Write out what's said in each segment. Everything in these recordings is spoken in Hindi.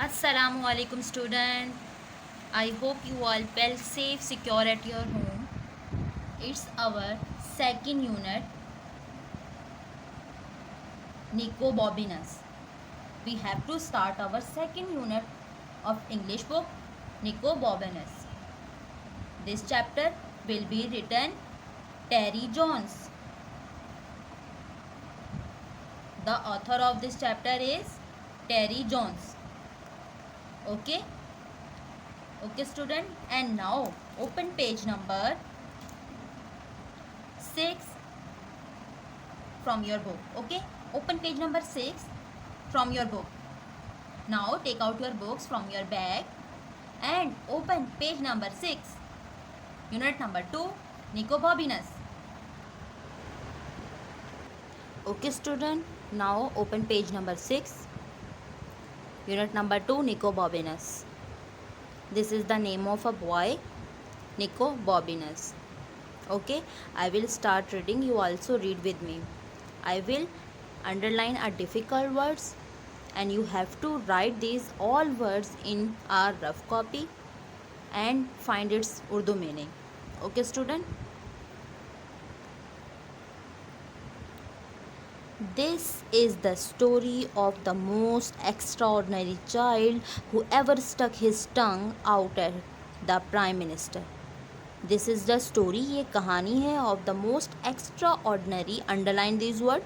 Assalamu alaikum student. I hope you all felt safe, secure at your home. It's our second unit, Nicobobinus. We have to start our second unit of English book, Nicobobinus. This chapter will be written Terry Jones. The author of this chapter is Terry Jones. Okay? Okay student, and now open page number 6 from your book. Okay, open page number 6 from your book. Now take out your books from your bag and open page number 6, unit number 2, Nicobobinus. Okay student, now open page number 6, unit number 2, Nicobobinus. This is the name of a boy, Nicobobinus. Okay, I will start reading. You also read with me. I will underline a difficult words and you have to write these all words in a rough copy and find its Urdu meaning. Okay student? This is the story of the most extraordinary child who ever stuck his tongue out at the Prime Minister. This is the story, ये कहानी है of the most extraordinary, underline this word,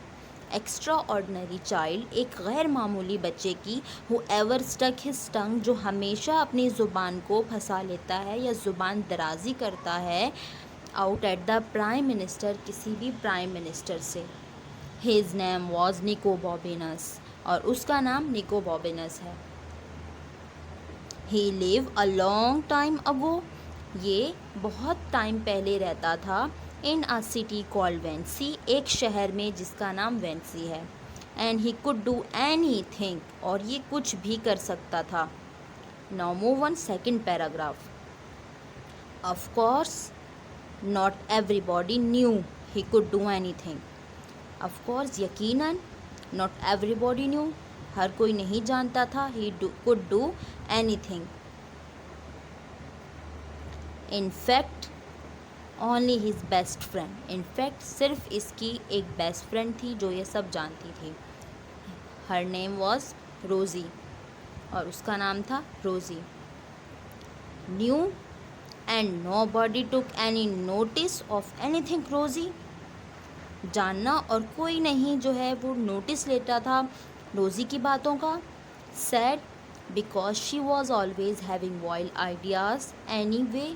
extraordinary child, एक गैर मामूली बच्चे की, who ever stuck his tongue, जो हमेशा अपनी ज़ुबान को फंसा लेता है या ज़ुबान दराजी करता है, out at the prime minister, किसी भी प्राइम मिनिस्टर से. हिज नेम वॉज निकोबॉबिनस, और उसका नाम निकोबॉबिनस है. He live a long time ago, ये बहुत टाइम पहले रहता था, इन अ सिटी कॉल्ड वेंसी, एक शहर में जिसका नाम वेंसी है. And he could do any thing, और ये कुछ भी कर सकता था. Now move on second paragraph. Of course not everybody new he could do any thing. Of course यकीनन, नॉट एवरीबॉडी न्यू, हर कोई नहीं जानता था, he could do any thing. In fact, only his best friend. In fact, सिर्फ इसकी एक बेस्ट फ्रेंड थी जो ये सब जानती थी. Her name was Rosie, और उसका नाम था रोज़ी. Knew and nobody took any notice of anything Rosie. जानना और कोई नहीं जो है वो नोटिस लेता था रोज़ी की बातों का. Said because she was always having wild ideas anyway.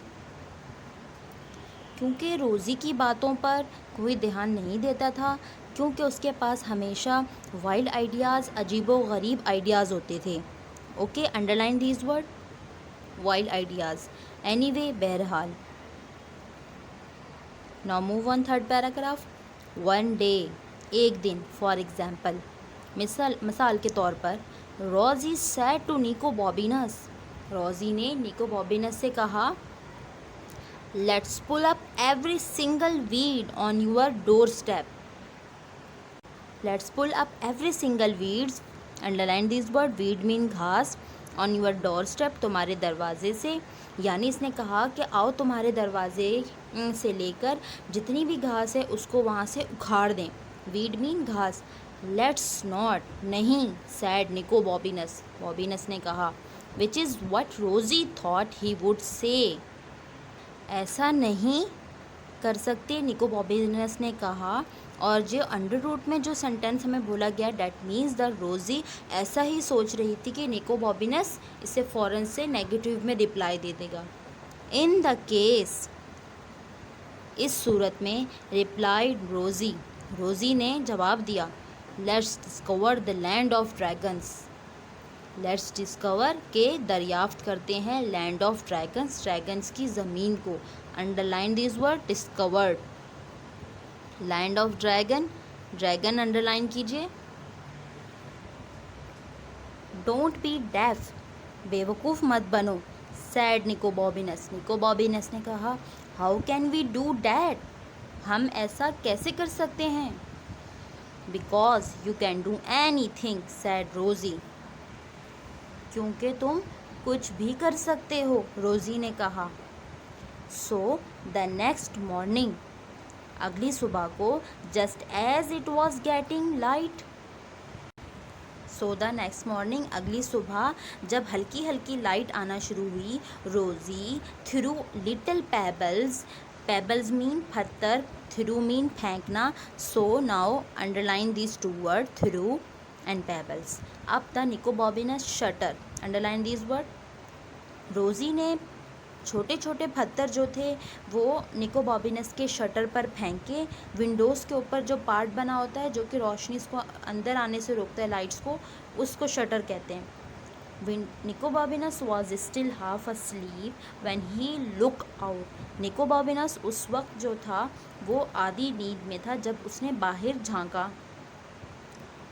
क्योंकि रोज़ी की बातों पर कोई ध्यान नहीं देता था, क्योंकि उसके पास हमेशा वाइल्ड आइडियाज़, अजीबो गरीब आइडियाज़ होते थे. Okay, underline these word, wild ideas. Anyway, बहरहाल. Now move on third paragraph. One day, एक दिन, फॉर एग्जाम्पल, मिसाल के तौर पर, रोज़ी सैड टू निकोबॉबिनस, रोज़ी ने निकोबॉबिनस से कहा, Let's pull up every single weed on your doorstep. Let's pull up every single weeds. Underline this word. Weed mean घास. On your doorstep, तुम्हारे दरवाजे से. यानी इसने कहा कि आओ तुम्हारे दरवाजे से लेकर जितनी भी घास है उसको वहाँ से उखाड़ दें. Weed mean घास. Let's not, नहीं, said Nicobobinus, बॉबिनस ने कहा. Which is what Rosie thought he would say. ऐसा नहीं कर सकते, निकोबॉबिनस ने कहा. और जो अंडर रूट में जो सेंटेंस हमें बोला गया, डैट मीन्स द रोज़ी ऐसा ही सोच रही थी कि निकोबॉबिनस इसे फ़ौरन से नेगेटिव में रिप्लाई दे देगा. इन द केस, इस सूरत में, रिप्लाइड रोज़ी, रोज़ी ने जवाब दिया, let's discover the land of dragons. Let's discover के दरियाफ्त करते हैं, लैंड ऑफ ड्रैगन्स, ड्रैगन्स की ज़मीन को. Underline this word, discovered, land of dragon, dragon underline कीजिए. डोंट बी डेफ, बेवकूफ़ मत बनो. सैड निकोबॉबिनस, निकोबॉबिनस ने कहा, how can we do that, हम ऐसा कैसे कर सकते हैं. Because you can do anything, said Rosie. क्योंकि तुम कुछ भी कर सकते हो, रोज़ी ने कहा। सो द नेक्स्ट मॉर्निंग, अगली सुबह को, just as it was getting light, so the next morning, अगली सुबह जब हल्की हल्की लाइट आना शुरू हुई, Rosie threw little pebbles, pebbles mean पत्थर, थ्रू मीन फेंकना, so now underline this two word, threw and pebbles, up the Nicobobinus shutter, underline this word. Rosie ने छोटे छोटे पत्थर जो थे वो निकोबॉबिनस के शटर पर फेंके। विंडोज़ के ऊपर जो पार्ट बना होता है जो कि रोशनी को अंदर आने से रोकता है, लाइट्स को, उसको शटर कहते हैं। Nicobobinus was still half asleep when he look out, Nicobobinus उस वक्त जो था वो आधी नींद में था जब उसने बाहर झांका।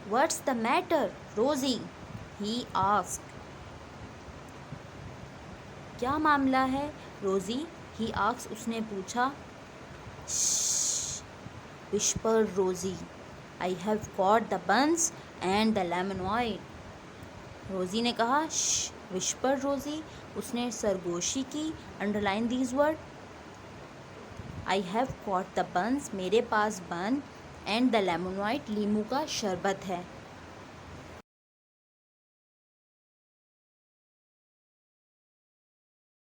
व्हाट्स द मैटर रोज़ी, ही आस्क्ड, क्या मामला है रोज़ी, ही आस्क्स, उसने पूछा। Whisper Rosie, I have got the buns and the lemon oil, Rosie ने कहा। विस्पर रोज़ी, उसने सरगोशी की, underline these word. I have got the buns, मेरे पास bun, and the lemon oil, लीमू का शरबत है।